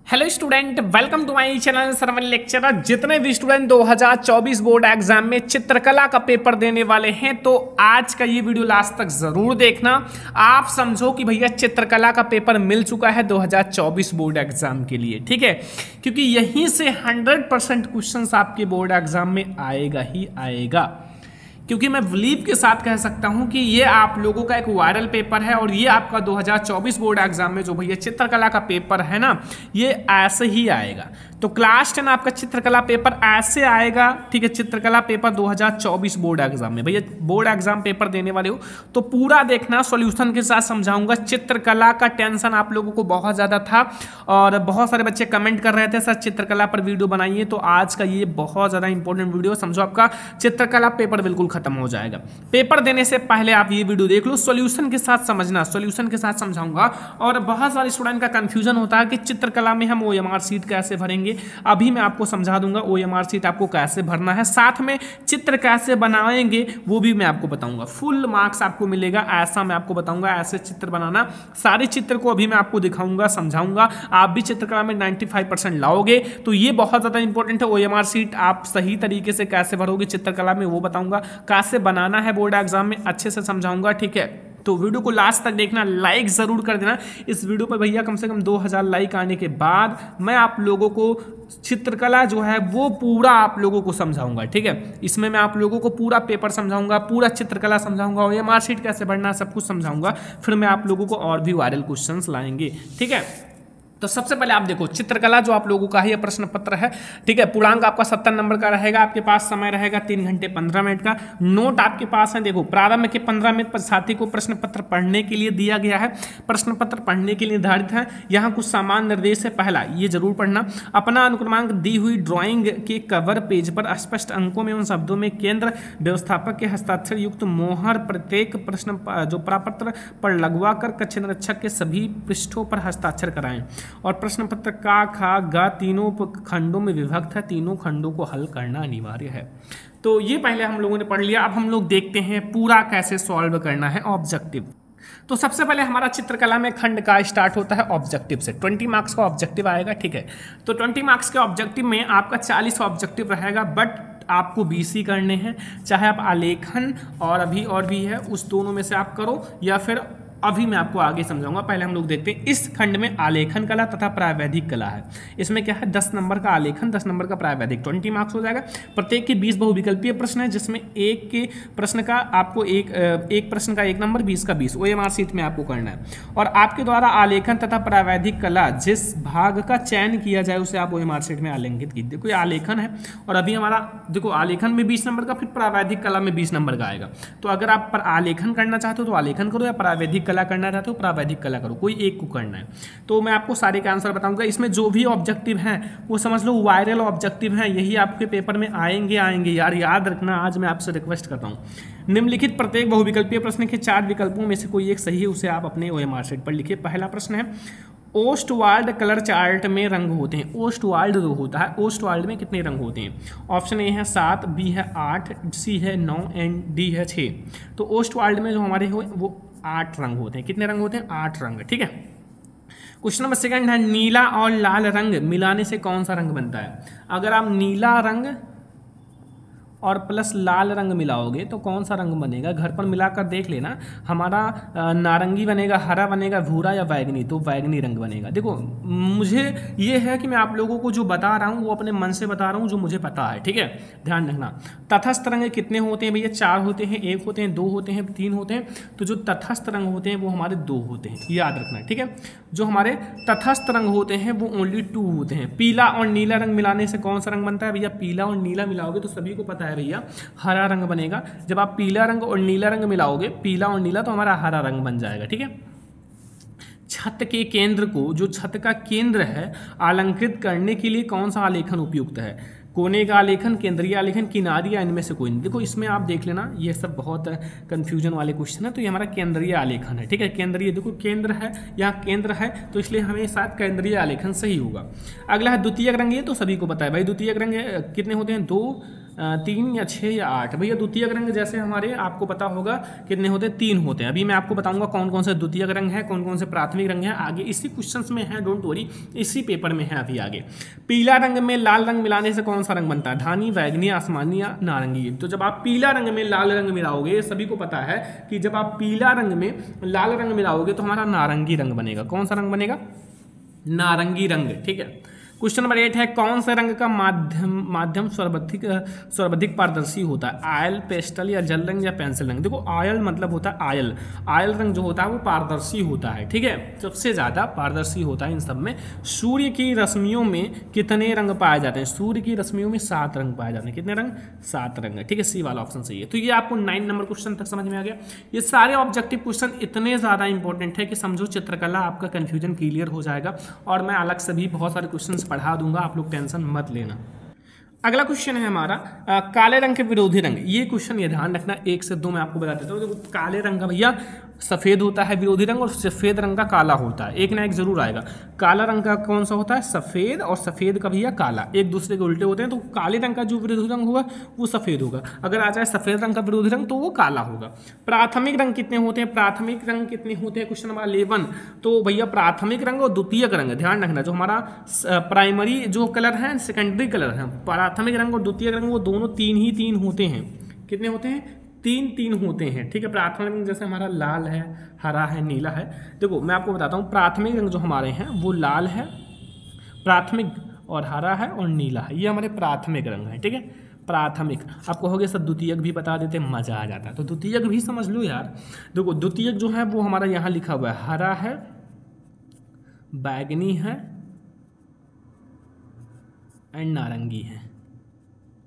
Hello student, welcome to my channel Sarvan lecturer. जितने भी student 2024 board exam में चित्रकला का पेपर देने वाले हैं तो आज का ये वीडियो लास्ट तक जरूर देखना। आप समझो कि भैया चित्रकला का पेपर मिल चुका है 2024 बोर्ड एग्जाम के लिए, ठीक है, क्योंकि यहीं से 100% क्वेश्चंस आपके बोर्ड एग्जाम में आएगा ही आएगा। क्योंकि मैं बिलीव के साथ कह सकता हूं कि ये आप लोगों का एक वायरल पेपर है और ये आपका 2024 बोर्ड एग्जाम में जो भैया चित्रकला का पेपर है ना, ये ऐसे ही आएगा। तो क्लास 10 आपका चित्रकला पेपर ऐसे आएगा, ठीक है। चित्रकला पेपर 2024 बोर्ड एग्जाम में भैया बोर्ड एग्जाम पेपर देने वाले हो तो पूरा देखना, सॉल्यूशन के साथ समझाऊंगा। चित्रकला का टेंशन आप लोगों को बहुत ज़्यादा था और बहुत सारे बच्चे कमेंट कर रहे थे सर चित्रकला पर वीडियो बनाइए, तो आज का ये बहुत ज़्यादा इंपॉर्टेंट वीडियो। समझो आपका चित्रकला पेपर बिल्कुल खत्म हो जाएगा। पेपर देने से पहले आप ये वीडियो देख लो, सॉल्यूशन के साथ समझना, सॉल्यूशन के साथ समझाऊंगा। और बहुत सारे स्टूडेंट का कंफ्यूजन होता है कि चित्रकला में हम OMR सीट कैसे भरेंगे। अभी मैं आपको समझा दूंगा OMR सीट आपको कैसे भरना है, साथ में चित्र कैसे बनाएंगे वो भी मैं आपको बताऊंगा। फुल मार्क्स आपको मिलेगा ऐसा मैं आपको बताऊंगा, ऐसे चित्र बनाना। सारे चित्र को अभी मैं आपको दिखाऊंगा, समझाऊंगा। आप भी चित्रकला में 95% लाओगे तो ये बहुत ज़्यादा इंपॉर्टेंट है। OMR सीट आप सही तरीके से कैसे भरोगे चित्रकला में वो बताऊंगा, कैसे बनाना है बोर्ड एग्जाम में अच्छे से समझाऊंगा, ठीक है। तो वीडियो को लास्ट तक देखना, लाइक जरूर कर देना इस वीडियो पर भैया। कम से कम 2000 लाइक आने के बाद मैं आप लोगों को चित्रकला जो है वो पूरा आप लोगों को समझाऊंगा, ठीक है। इसमें मैं आप लोगों को पूरा पेपर समझाऊंगा, पूरा चित्रकला समझाऊंगा, OMR शीट कैसे भरना सब कुछ समझाऊंगा। फिर मैं आप लोगों को और भी वायरल क्वेश्चंस लाएंगे, ठीक है। तो सबसे पहले आप देखो चित्रकला जो आप लोगों का ही प्रश्न पत्र है, ठीक है। पूर्णांक आपका 70 नंबर का रहेगा। आपके पास समय रहेगा 3 घंटे 15 मिनट का। नोट आपके पास है, देखो प्रारंभ के 15 मिनट पर साथी को प्रश्न पत्र पढ़ने के लिए दिया गया है। प्रश्न पत्र पढ़ने के लिए निर्धारित है। यहाँ कुछ सामान्य निर्देश है। पहला, ये जरूर पढ़ना, अपना अनुक्रमांक दी हुई ड्राइंग के कवर पेज पर स्पष्ट अंकों में उन शब्दों में केंद्र व्यवस्थापक के हस्ताक्षर युक्त मोहर प्रत्येक प्रश्न जो प्रपत्र पर लगवा कर कक्ष निरीक्षक के सभी पृष्ठों पर हस्ताक्षर कराएं। और प्रश्न पत्र का खा गा तीनों खंडों में विभक्त है, तीनों खंडों को हल करना अनिवार्य है। तो ये पहले हम लोगों ने पढ़ लिया। अब हम लोग देखते हैं पूरा कैसे सॉल्व करना है ऑब्जेक्टिव। तो सबसे पहले हमारा चित्रकला में खंड का स्टार्ट होता है ऑब्जेक्टिव से। 20 मार्क्स का ऑब्जेक्टिव आएगा, ठीक है। तो 20 मार्क्स के ऑब्जेक्टिव में आपका 40 ऑब्जेक्टिव रहेगा, बट आपको 20 ही करने हैं। चाहे आप आलेखन और अभी और भी है उस दोनों में से आप करो या फिर अभी मैं आपको आगे समझाऊंगा। पहले हम लोग देखते हैं इस खंड में आलेखन कला तथा प्रावैधिक कला है। इसमें क्या है, 10 नंबर का आलेखन, 10 नंबर का प्रावैधिक, 20 मार्क्स हो जाएगा। प्रत्येक के 20 बहुविकल्पीय प्रश्न है, जिसमें एक के प्रश्न का आपको एक प्रश्न का 1 नंबर, 20 का 20 OMR सीट में आपको करना है। और आपके द्वारा आलेखन तथा प्रावैधिक कला जिस भाग का चयन किया जाए उसे आप OMR सीट में आलेखित कीजिए। देखो ये आलेखन है और अभी हमारा देखो आलेखन में 20 नंबर का, फिर प्रावैधिक कला में 20 नंबर का आएगा। तो अगर आप आलेखन करना चाहते हो तो आलेखन करो, या प्रावैधिक कला करना चाहते हो प्रावैधिक कला करो, कोई एक को करना है। तो मैं आपको सारे के आंसर बताऊंगा। इसमें जो भी ऑब्जेक्टिव हैं वो समझ लो वायरल ऑब्जेक्टिव हैं, यही आपके पेपर में आएंगे यार, याद रखना। आज मैं आपसे रिक्वेस्ट करता हूँ, निम्नलिखित प्रत्येक बहुविकल्पीय प्रश्न के 4 विकल्पों में से कोई एक सही है, उसे आप अपने OMR शीट पर लिखिए। पहला प्रश्न है, ओस्टवाल्ड कलर चार्ट में रंग होते हैं। ओस्टवाल्ड जो होता है, ओस्टवाल्ड में कितने रंग होते हैं? ऑप्शन ए है 7, बी है 8, सी है 9 एंड डी है 6। तो ओस्टवाल्ड में जो हमारे हो वो 8 रंग होते हैं। कितने रंग होते हैं? 8 रंग, ठीक है। क्वेश्चन नंबर सेकंड है, नीला और लाल रंग मिलाने से कौन सा रंग बनता है? अगर आप नीला रंग और प्लस लाल रंग मिलाओगे तो कौन सा रंग बनेगा? घर पर मिलाकर देख लेना। हमारा नारंगी बनेगा, हरा बनेगा, भूरा या बैगनी? तो बैगनी रंग बनेगा। देखो मुझे ये है कि मैं आप लोगों को जो बता रहा हूँ वो अपने मन से बता रहा हूँ, जो मुझे पता है, ठीक है, ध्यान रखना। तटस्थ रंग कितने होते हैं भैया? 4 होते हैं, 1 होते हैं, 2 होते हैं, 3 होते हैं। तो जो तटस्थ रंग होते हैं वो हमारे 2 होते हैं, याद रखना, ठीक है। जो हमारे तटस्थ रंग होते हैं वो ओनली 2 होते हैं। पीला और नीला रंग मिलाने से कौन सा रंग बनता है भैया? पीला और नीला मिलाओगे तो सभी को पता है भैया हरा रंग बनेगा। जब आप पीला रंग और नीला रंग मिलाओगे, पीला और नीला, तो हमारा हरा रंग बन जाएगा, ठीक है। छत के केंद्र को, जो छत का केंद्र है, आलंकृत करने के लिए कौन सा आलेखन उपयुक्त है? कोने का आलेखन, केंद्रीय आलेखन, किनारी, या इनमें से कोई नहीं? देखो इसमें आप देख लेना, ये सब बहुत कंफ्यूजन वाले क्वेश्चन है। तो ये हमारा केंद्रीय आलेखन है, ठीक है। केंद्रीय, देखो केंद्र है, यहाँ केंद्र है, तो इसलिए हमें साथ केंद्रीय आलेखन सही होगा। अगला है द्वितीयक रंग, ये तो सभी को पता है भाई। द्वितीयक रंग कितने होते हैं? 2, 3 या 6 या 8। भैया द्वितीयक रंग जैसे हमारे आपको पता होगा कितने होते हैं, 3 होते हैं। अभी मैं आपको बताऊंगा कौन कौन से द्वितीयक रंग है, कौन कौन से प्राथमिक रंग है, आगे इसी क्वेश्चंस में है, डोंट वरी, इसी पेपर में है अभी आगे। पीला रंग में लाल रंग मिलाने से कौन सा रंग बनता है, धानी, बैगनी, आसमानी या नारंगी। तो जब आप पीला रंग में लाल रंग मिलाओगे, सभी को पता है कि जब आप पीला रंग में लाल रंग मिलाओगे तो हमारा नारंगी रंग बनेगा। कौन सा रंग बनेगा, नारंगी रंग, ठीक है। क्वेश्चन नंबर 8 है, कौन से रंग का माध्यम सर्वाधिक पारदर्शी होता है, आयल, पेस्टल या जल रंग या पेंसिल रंग। देखो आयल मतलब होता है आयल, आयल रंग जो होता है वो पारदर्शी होता है, ठीक है, सबसे ज़्यादा पारदर्शी होता है इन सब में। सूर्य की रश्मियों में कितने रंग पाए जाते हैं, सूर्य की रश्मियों में 7 रंग पाए जाते हैं। कितने रंग, 7 रंग है, ठीक है, सी वाला ऑप्शन सही है। तो ये आपको 9 नंबर क्वेश्चन तक समझ में आ गया। ये सारे ऑब्जेक्टिव क्वेश्चन इतने ज़्यादा इंपॉर्टेंट है कि समझो चित्रकला आपका कन्फ्यूजन क्लियर हो जाएगा, और मैं अलग से भी बहुत सारे क्वेश्चन पढ़ा दूंगा, आप लोग टेंशन मत लेना। अगला क्वेश्चन है हमारा काले रंग के विरोधी रंग। ये क्वेश्चन ये ध्यान रखना, 1 से 2 मैं आपको बता देता हूँ। देखो काले रंग का भैया सफ़ेद होता है विरोधी रंग, और सफ़ेद रंग का काला होता है, एक ना एक जरूर आएगा। काला रंग का कौन सा होता है, सफ़ेद, और सफ़ेद का भैया काला, एक दूसरे के उल्टे होते हैं। तो काले रंग का जो विरोधी रंग होगा वो सफ़ेद होगा, अगर आ जाए सफ़ेद रंग का विरोधी रंग तो वो काला होगा। प्राथमिक रंग कितने होते हैं, प्राथमिक रंग कितने होते हैं, क्वेश्चन नंबर 11। तो भैया प्राथमिक रंग और द्वितीयक रंग ध्यान रखना, जो हमारा प्राइमरी जो कलर है, सेकेंडरी कलर है, प्राथमिक रंग और द्वितीयक रंग वो दोनों 3 होते हैं। कितने होते हैं, 3 होते हैं, ठीक है। प्राथमिक रंग जैसे हमारा लाल है, हरा है, नीला है। देखो मैं आपको बताता हूँ, प्राथमिक रंग जो हमारे हैं वो लाल है, प्राथमिक, और हरा है और नीला है, ये हमारे प्राथमिक रंग है, ठीक है। प्राथमिक आप कहोगे सर द्वितीयक भी बता देते, मजा आ जाता है, तो द्वितीयक भी समझ लो यार। देखो द्वितीयक जो है वो हमारा यहाँ लिखा हुआ है, हरा है, बैगनी है एंड नारंगी है,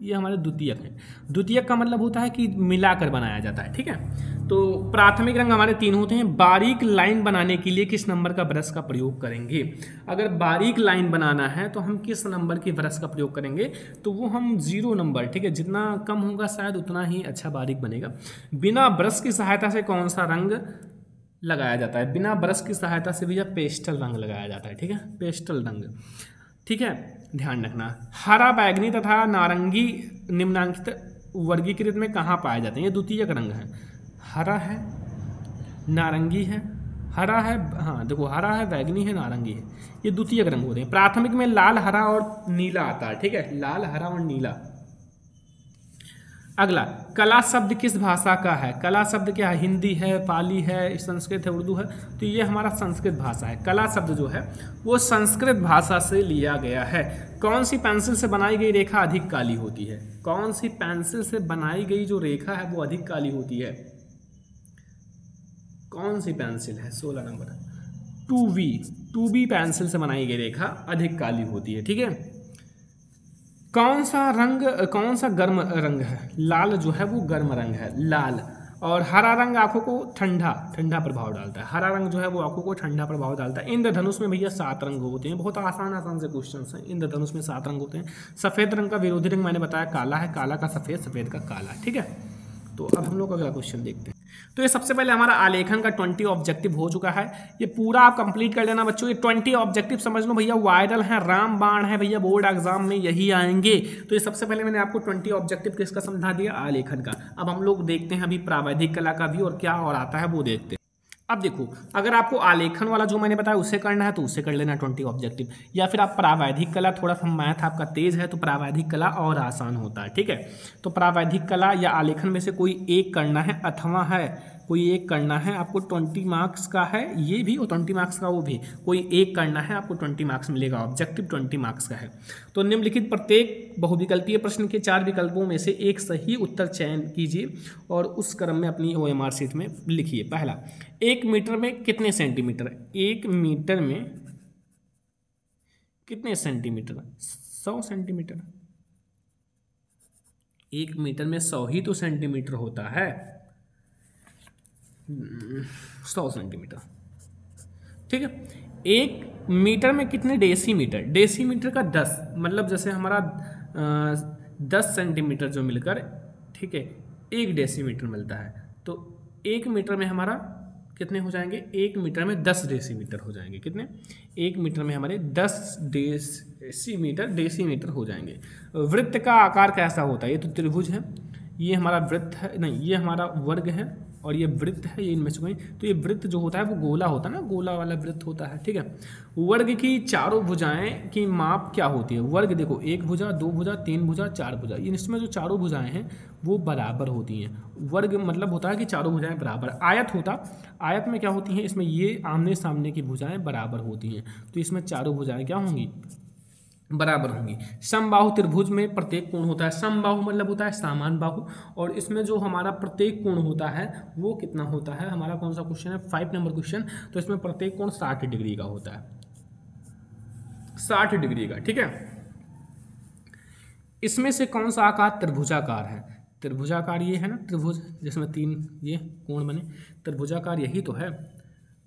ये हमारे द्वितीयक हैं। द्वितीयक का मतलब होता है कि मिलाकर बनाया जाता है, ठीक है। तो प्राथमिक रंग हमारे 3 होते हैं। बारीक लाइन बनाने के लिए किस नंबर का ब्रश का प्रयोग करेंगे, अगर बारीक लाइन बनाना है तो हम किस नंबर के ब्रश का प्रयोग करेंगे, तो वो हम 0 नंबर, ठीक है, जितना कम होगा शायद उतना ही अच्छा बारीक बनेगा। बिना ब्रश की सहायता से कौन सा रंग लगाया जाता है, बिना ब्रश की सहायता से भैया पेस्टल रंग लगाया जाता है, ठीक है, पेस्टल रंग, ठीक है, ध्यान रखना। हरा, बैगनी तथा नारंगी निम्नांकित वर्गीकृत में कहाँ पाए जाते हैं, ये द्वितीयक रंग है। हरा है, नारंगी है, हरा है, हाँ देखो हरा है, बैगनी है, नारंगी है, ये द्वितीयक रंग होते हैं। प्राथमिक में लाल, हरा और नीला आता है, ठीक है, लाल, हरा और नीला। अगला, कला शब्द किस भाषा का है, कला शब्द क्या है, हिंदी है, पाली है, संस्कृत है, उर्दू है, तो ये हमारा संस्कृत भाषा है। कला शब्द जो है वो संस्कृत भाषा से लिया गया है। कौन सी पेंसिल से बनाई गई रेखा अधिक काली होती है, कौन सी पेंसिल से बनाई गई जो रेखा है वो अधिक काली होती है, कौन सी पेंसिल है, 16 नंबर 2B पेंसिल से बनाई गई रेखा अधिक काली होती है, ठीक है। कौन सा गर्म रंग है, लाल जो है वो गर्म रंग है, लाल, और हरा रंग आंखों को ठंडा प्रभाव डालता है, हरा रंग जो है वो आंखों को ठंडा प्रभाव डालता है। इंद्रधनुष में भैया 7 रंग होते हैं, बहुत आसान से क्वेश्चन हैं। इंद्रधनुष में 7 रंग होते हैं। सफ़ेद रंग का विरोधी रंग मैंने बताया काला है, काला का सफ़ेद, सफ़ेद का काला, ठीक है। तो अब हम लोग अगला क्वेश्चन देखते हैं। तो ये सबसे पहले हमारा आलेखन का 20 ऑब्जेक्टिव हो चुका है, ये पूरा आप कंप्लीट कर लेना बच्चों। ये 20 ऑब्जेक्टिव समझ लो भैया वायरल है, रामबाण है भैया, बोर्ड एग्जाम में यही आएंगे। तो ये सबसे पहले मैंने आपको 20 ऑब्जेक्टिव किसका समझा दिया, आलेखन का। अब हम लोग देखते हैं अभी प्रावैधिक कला का भी, और क्या और आता है वो देखते हैं। अब देखो, अगर आपको आलेखन वाला जो मैंने बताया उसे करना है तो उसे कर लेना 20 ऑब्जेक्टिव, या फिर आप प्रावैधिक कला, थोड़ा सा मैथ आपका तेज है तो प्रावैधिक कला और आसान होता है, ठीक है। तो प्रावैधिक कला या आलेखन में से कोई एक करना है, अथवा है कोई एक करना है, आपको 20 मार्क्स का है ये भी और 20 मार्क्स का वो भी, कोई एक करना है, आपको 20 मार्क्स मिलेगा। ऑब्जेक्टिव 20 मार्क्स का है। तो निम्नलिखित प्रत्येक बहुविकल्पीय प्रश्न के 4 विकल्पों में से एक सही उत्तर चयन कीजिए और उस क्रम में अपनी OMR शीट में लिखिए। पहला, 1 मीटर में कितने सेंटीमीटर, 1 मीटर में कितने सेंटीमीटर, 100 सेंटीमीटर, 1 मीटर में 100 ही तो सेंटीमीटर होता है, 100 सेंटीमीटर, ठीक है। 1 मीटर में कितने डेसीमीटर, डेसीमीटर का 10, मतलब जैसे हमारा 10 सेंटीमीटर जो मिलकर, ठीक है, 1 डेसीमीटर मिलता है। तो 1 मीटर में हमारा कितने हो जाएंगे, 1 मीटर में 10 डेसीमीटर हो जाएंगे। कितने, 1 मीटर में हमारे 10 डेसीमीटर हो जाएंगे। वृत्त का आकार कैसा होता है, ये तो त्रिभुज है, ये हमारा वृत्त है, नहीं ये हमारा वर्ग है और ये वृत्त है, ये इनमें से कोई, तो ये वृत्त जो होता है वो गोला होता है ना, गोला वाला वृत्त होता है। ठीक है, वर्ग की चारों भुजाएं की माप क्या होती है। वर्ग देखो, 1 भुजा, 2 भुजा, 3 भुजा, 4 भुजा, ये इसमें जो चारों भुजाएं हैं वो बराबर होती हैं। वर्ग मतलब होता है कि चारों भुजाएं बराबर। आयत होता, आयत में क्या होती हैं, इसमें ये आमने सामने की भुजाएं बराबर होती हैं, तो इसमें चारों भुजाएं क्या होंगी, बराबर होंगी। समबाहु त्रिभुज में प्रत्येक कोण होता है, समबाहु मतलब होता है समान बाहु, और इसमें जो हमारा प्रत्येक कोण होता है वो कितना होता है, हमारा कौन सा क्वेश्चन है, 5 नंबर क्वेश्चन, तो इसमें प्रत्येक कोण 60 डिग्री का होता है, 60 डिग्री का। ठीक है, इसमें से कौन सा आकार त्रिभुजाकार है, त्रिभुजाकार ये है ना, त्रिभुज जिसमें 3 ये कोण बने, त्रिभुजाकार यही तो है।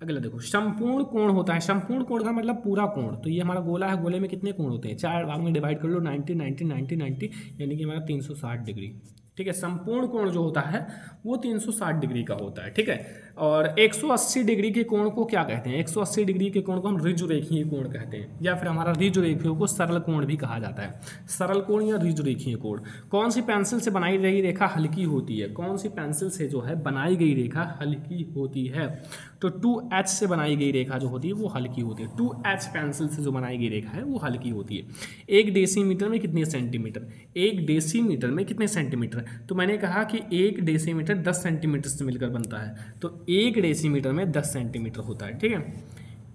अगला देखो, संपूर्ण कोण होता है, संपूर्ण कोण का मतलब पूरा कोण, तो ये हमारा गोला है, गोले में कितने कोण होते हैं, 4 भाग में डिवाइड कर लो, 90 90 90 90, यानी कि हमारा 360 डिग्री। ठीक है, संपूर्ण कोण जो होता है वो 360 डिग्री का होता है। ठीक है, और 180 डिग्री के कोण को क्या कहते हैं, 180 डिग्री के कोण को हम ऋजुरेखीय कोण कहते हैं, या फिर हमारा ऋजुरेखीय को सरल कोण भी कहा जाता है, सरल कोण या ऋजुरेखीय कोण। कौन सी पेंसिल से बनाई गई रेखा हल्की होती है, कौन सी पेंसिल से जो है बनाई गई रेखा हल्की होती है, तो 2H से बनाई गई रेखा जो होती है वो हल्की होती है, 2H पेंसिल से जो बनाई गई रेखा है वो हल्की होती है। 1 डेसीमीटर में कितने सेंटीमीटर, 1 डेसीमीटर में कितने सेंटीमीटर, तो मैंने कहा कि 1 डेसीमीटर 10 सेंटीमीटर से मिलकर बनता है, तो 1 डेसीमीटर में 10 सेंटीमीटर होता है। ठीक है,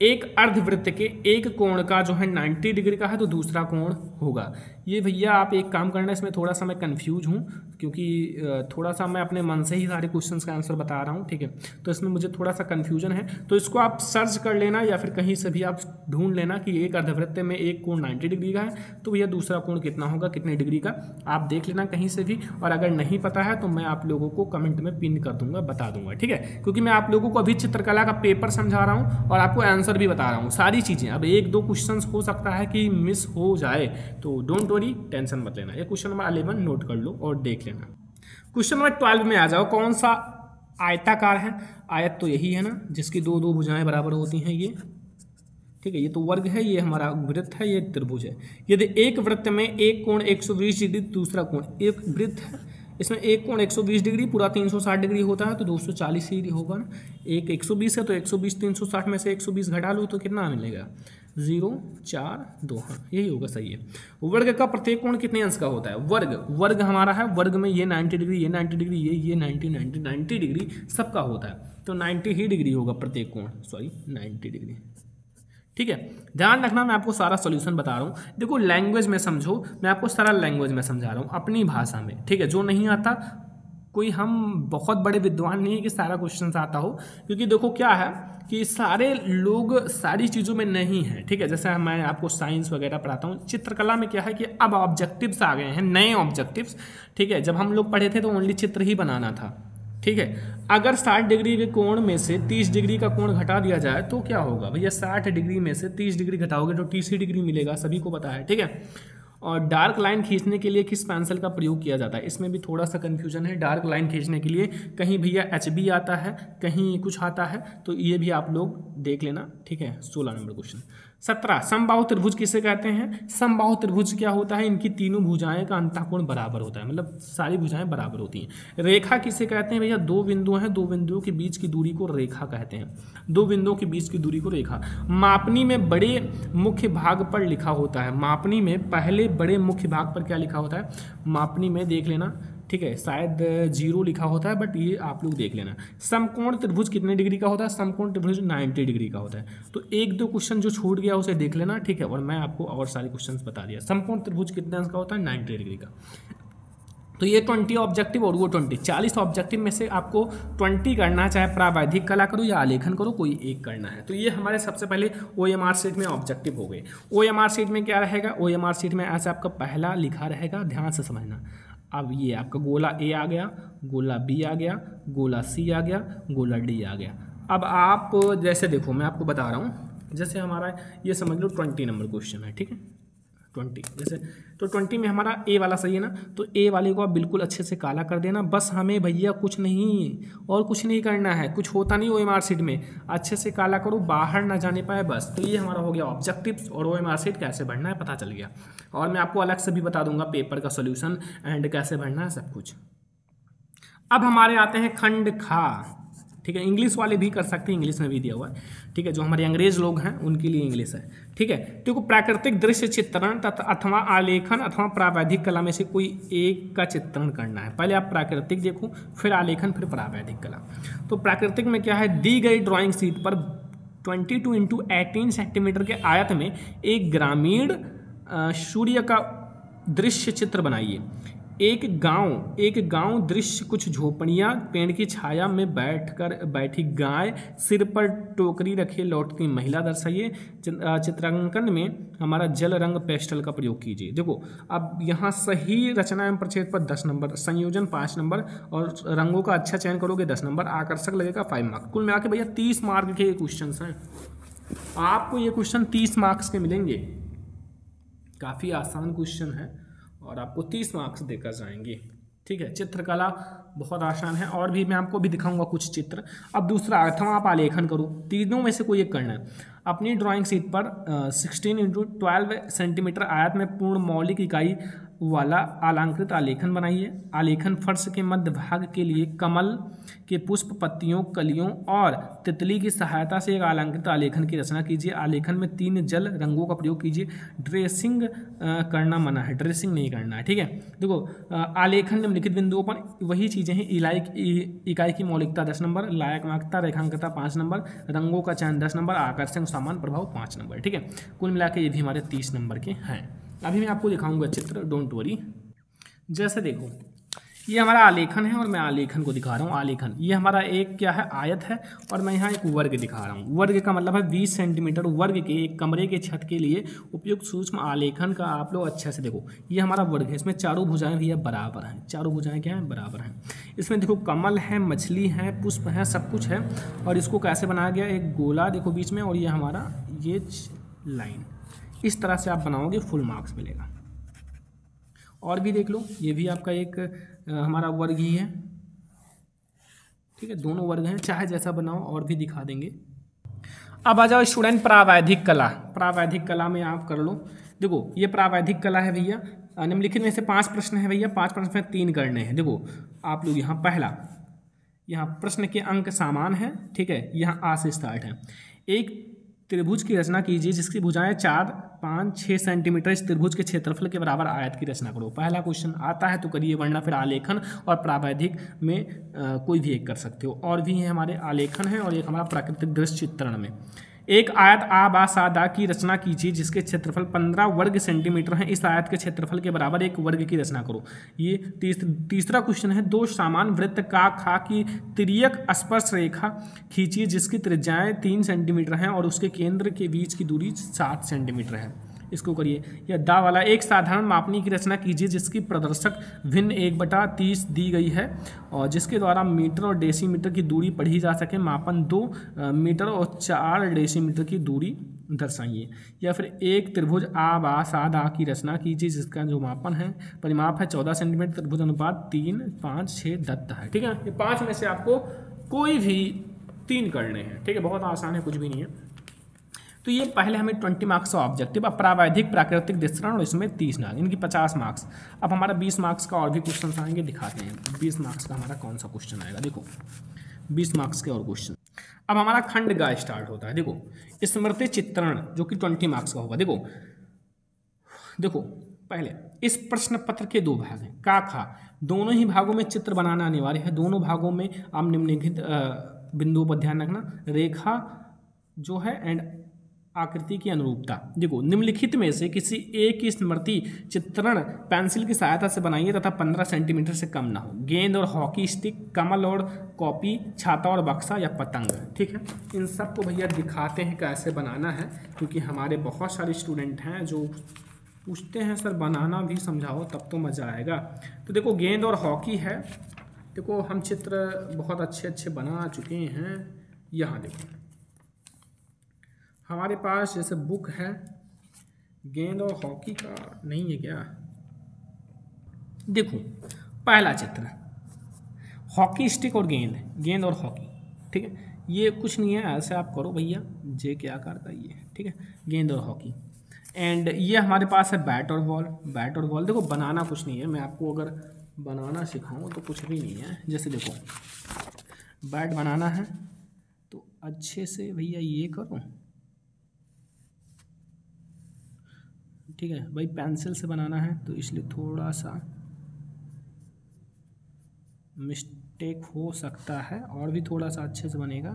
एक अर्धवृत्त के एक कोण का जो है 90 डिग्री का है तो दूसरा कोण होगा। ये भैया आप एक काम करना, इसमें थोड़ा सा मैं कंफ्यूज हूँ क्योंकि थोड़ा सा मैं अपने मन से ही सारे क्वेश्चंस का आंसर बता रहा हूँ। ठीक है, तो इसमें मुझे थोड़ा सा कंफ्यूजन है, तो इसको आप सर्च कर लेना या फिर कहीं से भी आप ढूंढ लेना कि एक अर्धवृत्त में एक कोण 90 डिग्री का है तो भैया दूसरा कोण कितना होगा, कितने डिग्री का, आप देख लेना कहीं से भी। और अगर नहीं पता है तो मैं आप लोगों को कमेंट में पिन कर दूंगा, बता दूंगा। ठीक है, क्योंकि मैं आप लोगों को अभी चित्रकला का पेपर समझा रहा हूँ और आपको आंसर भी बता रहा हूँ, सारी चीज़ें। अब 1-2 क्वेश्चंस हो सकता है कि मिस हो जाए, तो डोंट वरी, टेंशन मत लेना। ये क्वेश्चन नंबर 11 नोट कर लो और देख लेना। क्वेश्चन नंबर 12 में आ जाओ, कौन सा आयताकार है, आयत तो यही है ना जिसकी 2 भुजाएं बराबर होती हैं ये। ठीक है, ये तो वर्ग है, ये हमारा वृत्त है, ये त्रिभुज है। यदि एक वृत्त में एक कोण 120 डिग्री, दूसरा कोण, एक वृत्त है इसमें एक कोण 120 डिग्री, पूरा 360 डिग्री होता है तो 240 ही होगा ना। एक 120 है तो 120 360 में से 120 घटा लो तो कितना मिलेगा, 0 4 2, हाँ यही होगा, सही है। वर्ग का प्रत्येक कोण कितने अंश का होता है, वर्ग हमारा है, वर्ग में ये 90 डिग्री, ये 90 डिग्री, ये 90 डिग्री सबका होता है, तो 90 ही डिग्री होगा प्रत्येक कोण, सॉरी 90 डिग्री। ठीक है, ध्यान रखना, मैं आपको सारा सॉल्यूशन बता रहा हूँ। देखो लैंग्वेज में समझो, मैं आपको सरल लैंग्वेज में समझा रहा हूँ अपनी भाषा में। ठीक है, जो नहीं आता, कोई हम बहुत बड़े विद्वान नहीं है कि सारा क्वेश्चन आता हो, क्योंकि देखो क्या है कि सारे लोग सारी चीज़ों में नहीं है। ठीक है, जैसे मैं आपको साइंस वगैरह पढ़ाता हूँ, चित्रकला में क्या है कि अब ऑब्जेक्टिव्स आ गए हैं, नए ऑब्जेक्टिव्स। ठीक है, जब हम लोग पढ़े थे तो ओनली चित्र ही बनाना था। ठीक है, अगर 60 डिग्री के कोण में से 30 डिग्री का कोण घटा दिया जाए तो क्या होगा भैया, 60 डिग्री में से 30 डिग्री घटाओगे तो 30 डिग्री मिलेगा, सभी को पता है। ठीक है, और डार्क लाइन खींचने के लिए किस पेंसिल का प्रयोग किया जाता है, इसमें भी थोड़ा सा कन्फ्यूजन है। डार्क लाइन खींचने के लिए कहीं भैया HB आता है, कहीं कुछ आता है, तो ये भी आप लोग देख लेना। ठीक है, 16 नंबर क्वेश्चन। 17, समबाहु त्रिभुज किसे कहते हैं, समबाहु त्रिभुज क्या होता है, इनकी तीनों भुजाएं का अंतःकोण बराबर होता है, मतलब सारी भुजाएं बराबर होती हैं। रेखा किसे कहते हैं भैया, 2 बिंदु हैं, 2 बिंदुओं के बीच की दूरी को रेखा कहते हैं, 2 बिंदुओं के बीच की दूरी को रेखा। मापनी में बड़े मुख्य भाग पर लिखा होता है, मापनी में पहले बड़े मुख्य भाग पर क्या लिखा होता है, मापनी में देख लेना। ठीक है, शायद 0 लिखा होता है, बट ये आप लोग देख लेना। समकोण त्रिभुज कितने डिग्री का होता है, समकोण त्रिभुज 90 डिग्री का होता है। तो 1-2 क्वेश्चन जो छूट गया उसे देख लेना। ठीक है, और मैं आपको और सारे क्वेश्चंस बता दिया। समकोण त्रिभुज कितने अंश का होता है, 90 डिग्री का। तो ये 20 ऑब्जेक्टिव और वो 20, 40 ऑब्जेक्टिव में से आपको 20 करना है, चाहे प्रावैधिक कला करो या आलेखन करो, कोई एक करना है। तो ये हमारे सबसे पहले OMR शीट में ऑब्जेक्टिव हो गए। OMR शीट में क्या रहेगा, OMR शीट में ऐसे आपका पहला लिखा रहेगा, ध्यान से समझना। अब ये आपका गोला A आ गया, गोला B आ गया, गोला C आ गया, गोला D आ गया। अब आप जैसे देखो, मैं आपको बता रहा हूँ, जैसे हमारा ये समझ लो 20 नंबर क्वेश्चन है। ठीक है, 20 जैसे, तो 20 में हमारा ए वाला सही है ना, तो ए वाले को आप बिल्कुल अच्छे से काला कर देना। बस हमें भैया कुछ नहीं और कुछ नहीं करना है, कुछ होता नहीं OMR शीट में, अच्छे से काला करो, बाहर ना जाने पाए बस। तो ये हमारा हो गया ऑब्जेक्टिव्स और OMR शीट कैसे भरना है पता चल गया। और मैं आपको अलग से भी बता दूंगा पेपर का सोल्यूशन एंड कैसे भरना है सब कुछ। अब हमारे आते हैं खंड खा, ठीक है। इंग्लिश वाले भी कर सकते हैं, इंग्लिश में भी दिया हुआ है, ठीक है। जो हमारे अंग्रेज लोग हैं उनके लिए इंग्लिश है, ठीक है। देखो प्राकृतिक दृश्य चित्रण अथवा आलेखन अथवा प्रावैधिक कला में से कोई एक का चित्रण करना है। पहले आप प्राकृतिक देखो, फिर आलेखन, फिर प्रावैधिक कला। तो प्राकृतिक में क्या है, दी गई ड्राइंग शीट पर 22 × 18 सेंटीमीटर के आयत में एक ग्रामीण सूर्य का दृश्य चित्र बनाइए। एक गांव दृश्य, कुछ झोपड़ियां, पेड़ की छाया में बैठी गाय, सिर पर टोकरी रखे लौटती महिला दर्शाइए। चित्रांकन में हमारा जल रंग पेस्टल का प्रयोग कीजिए। देखो अब यहाँ सही रचना एवं प्रक्षेप पर 10 नंबर, संयोजन 5 नंबर और रंगों का अच्छा चयन करोगे 10 नंबर, आकर्षक लगेगा 5 मार्क्स। कुल मिला के भैया 30 मार्क के क्वेश्चन हैं। आपको ये क्वेश्चन 30 मार्क्स के मिलेंगे, काफ़ी आसान क्वेश्चन है और आपको 30 मार्क्स देकर जाएंगे, ठीक है। चित्रकला बहुत आसान है और भी मैं आपको भी दिखाऊंगा कुछ चित्र। अब दूसरा अथवा आप आलेखन करो, तीनों में से कोई एक करना है। अपनी ड्राइंग शीट पर 16 × 12 सेंटीमीटर आयत में पूर्ण मौलिक इकाई वाला आलंकृत आलेखन बनाइए। आलेखन फर्श के मध्य भाग के लिए कमल के पुष्प, पत्तियों, कलियों और तितली की सहायता से एक आलंकृत आलेखन की रचना कीजिए। आलेखन में 3 जल रंगों का प्रयोग कीजिए। ड्रेसिंग करना मना है, ड्रेसिंग नहीं करना है, ठीक है। देखो आलेखन निम्नलिखित बिंदुओं पर वही चीज़ें हैं, इकाई की मौलिकता 10 नंबर, लायकता रेखांकता 5 नंबर, रंगों का चयन 10 नंबर, आकर्षण सामान प्रभाव 5 नंबर, ठीक है। कुल मिला के ये भी हमारे 30 नंबर के हैं। अभी मैं आपको दिखाऊंगा चित्र, डोंट वरी। जैसे देखो ये हमारा आलेखन है और मैं आलेखन को दिखा रहा हूँ। आलेखन ये हमारा एक क्या है, आयत है और मैं यहाँ एक वर्ग दिखा रहा हूँ। वर्ग का मतलब है 20 सेंटीमीटर वर्ग के एक कमरे के छत के लिए उपयुक्त सूक्ष्म आलेखन का आप लोग अच्छे से देखो। ये हमारा वर्ग है, इसमें चारों भुजाएं भैया बराबर हैं, चारों भुजाएं क्या हैं, बराबर हैं। इसमें देखो कमल है, मछली है, पुष्प है, सब कुछ है। और इसको कैसे बनाया गया, एक गोला देखो बीच में और ये हमारा ये लाइन, इस तरह से आप बनाओगे फुल मार्क्स मिलेगा। और भी देख लो, ये भी आपका एक हमारा वर्ग ही है, ठीक है। दोनों वर्ग हैं, चाहे जैसा बनाओ और भी दिखा देंगे। अब आ जाओ स्टूडेंट प्रावैधिक कला। प्रावैधिक कला में आप कर लो। देखो ये प्रावैधिक कला है भैया, निम्नलिखित में से 5 प्रश्न है भैया, 5 प्रश्न में 3 करने हैं। देखो आप लोग यहाँ पहला, यहाँ प्रश्न के अंक समान है, ठीक है। यहाँ आ से स्टार्ट है। एक त्रिभुज की रचना कीजिए जिसकी भुजाएं 4, 5, 6 सेंटीमीटर। इस त्रिभुज के क्षेत्रफल के बराबर आयत की रचना करो। पहला क्वेश्चन आता है तो करिए, वरना फिर आलेखन और प्रावैधिक में कोई भी एक कर सकते हो। और भी है हमारे आलेखन है और एक हमारा प्राकृतिक दृश्य चित्रण में। एक आयत आ बा सा दा की रचना कीजिए जिसके क्षेत्रफल 15 वर्ग सेंटीमीटर है। इस आयत के क्षेत्रफल के बराबर एक वर्ग की रचना करो। ये तीसरा क्वेश्चन है। 2 समान वृत्त का खा की तिर्यक स्पर्श रेखा खींचिए जिसकी त्रिज्याएं 3 सेंटीमीटर हैं और उसके केंद्र के बीच की दूरी 7 सेंटीमीटर है। इसको करिए। या दा वाला, एक साधारण मापनी की रचना कीजिए जिसकी प्रदर्शक भिन्न 1/30 दी गई है और जिसके द्वारा मीटर और डेसीमीटर की दूरी पढ़ी जा सके। मापन 2 मीटर और 4 डेसीमीटर की दूरी दर्शाइए। या फिर एक त्रिभुज आ बा सा दा की रचना कीजिए जिसका जो मापन है, परिमाप है 14 सेंटीमीटर। त्रिभुज अनुपात 3, 5, 6 दत्त है, ठीक है। ये 5 में से आपको कोई भी 3 करने हैं, ठीक है। बहुत आसान है, कुछ भी नहीं है। तो ये पहले हमें 20 मार्क्स का ऑब्जेक्टिव। अब प्रावैधिक प्राकृतिक दृश्यण और इसमें 30 मार्क्स, इनकी 50 मार्क्स। अब हमारा 20 मार्क्स का और भी क्वेश्चन आएंगे, दिखाते हैं 20 मार्क्स का हमारा कौन सा क्वेश्चन आएगा। देखो 20 मार्क्स के और क्वेश्चन। अब हमारा खंड ग स्टार्ट होता है। देखो स्मृति चित्रण जो कि 20 मार्क्स का होगा। देखो पहले इस प्रश्न पत्र के 2 भाग हैं, का खा। दोनों ही भागों में चित्र बनाना अनिवार्य है। दोनों भागों में आप निम्नलिखित बिंदुओं पर ध्यान रखना। रेखा जो है एंड आकृति की अनुरूपता। देखो निम्नलिखित में से किसी एक की स्मृति चित्रण पेंसिल की सहायता से बनाइए तथा 15 सेंटीमीटर से कम ना हो। गेंद और हॉकी स्टिक, कमल और कॉपी, छाता और बक्सा या पतंग, ठीक है। इन सब को भैया दिखाते हैं कैसे बनाना है, क्योंकि हमारे बहुत सारे स्टूडेंट हैं जो पूछते हैं सर बनाना भी समझाओ तब तो मज़ा आएगा। तो देखो गेंद और हॉकी है। देखो हम चित्र बहुत अच्छे बना चुके हैं। यहाँ देखो हमारे पास जैसे बुक है, गेंद और हॉकी का नहीं है क्या? देखो पहला चित्र, हॉकी स्टिक और गेंद और हॉकी, ठीक है। ये कुछ नहीं है, ऐसे आप करो भैया, जे के आकार का ये, ठीक है, गेंद और हॉकी। एंड ये हमारे पास है बैट और बॉल। देखो बनाना कुछ नहीं है, मैं आपको अगर बनाना सिखाऊं तो कुछ भी नहीं है। जैसे देखो बैट बनाना है तो अच्छे से भैया ये करो, ठीक है भाई। पेंसिल से बनाना है तो इसलिए थोड़ा सा मिस्टेक हो सकता है, और भी थोड़ा सा अच्छे से बनेगा।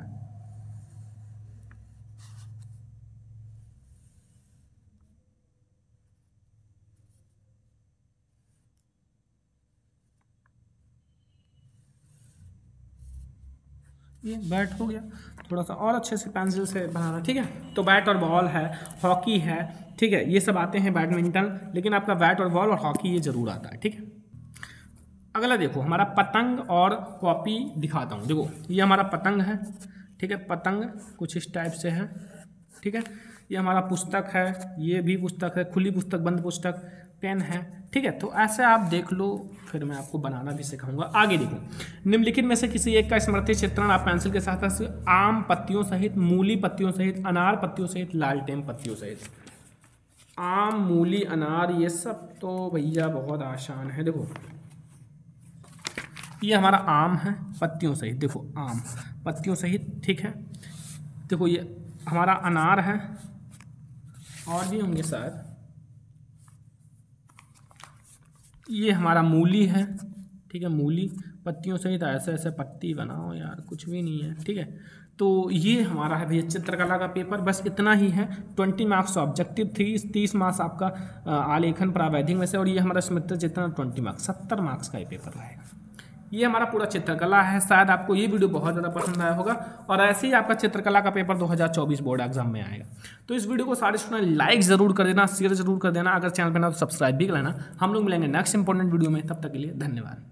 ये बैट हो गया, थोड़ा सा और अच्छे से पेंसिल से बनाना, ठीक है। तो बैट और बॉल है, हॉकी है, ठीक है, ये सब आते हैं बैडमिंटन, लेकिन आपका बैट और बॉल और हॉकी ये जरूर आता है, ठीक है। अगला देखो हमारा पतंग और कॉपी दिखाता हूँ। देखो ये हमारा पतंग है, ठीक है, पतंग कुछ इस टाइप से है, ठीक है। ये हमारा पुस्तक है, ये भी पुस्तक है, खुली पुस्तक, बंद पुस्तक, पेन है, ठीक है। तो ऐसे आप देख लो, फिर मैं आपको बनाना भी सिखाऊंगा। आगे देखो, निम्नलिखित में से किसी एक का स्मृति चित्रण आप पेंसिल के साथ आम पत्तियों सहित, मूली पत्तियों सहित, अनार पत्तियों सहित, लालटेन पत्तियों सहित। आम, मूली, अनार, ये सब तो भैया बहुत आसान है। देखो ये हमारा आम है पत्तियों सहित, देखो आम पत्तियों सहित, ठीक है। देखो ये हमारा अनार है, और भी होंगे शायद। ये हमारा मूली है, ठीक है, मूली पत्तियों सहित। ऐसे ऐसे पत्ती बनाओ यार, कुछ भी नहीं है, ठीक है। तो ये हमारा है भैया चित्रकला का पेपर, बस इतना ही है। 20 मार्क्स ऑब्जेक्टिव, 30 मार्क्स आपका आलेखन प्रावैधिक में से, और ये हमारा स्मृति चित्रण 20 मार्क्स, 70 मार्क्स का ये पेपर रहेगा। ये हमारा पूरा चित्रकला है। शायद आपको ये वीडियो बहुत ज़्यादा पसंद आया होगा, और ऐसे ही आपका चित्रकला का पेपर 2024 बोर्ड एग्जाम में आएगा। तो इस वीडियो को सारे स्टूडेंट लाइक ज़रूर कर देना, शेयर जरूर कर देना, अगर चैनल पर ना तो सब्सक्राइब भी कर लेना। हम लोग मिलेंगे नेक्स्ट इंपॉर्टेंट वीडियो में, तब तक के लिए धन्यवाद।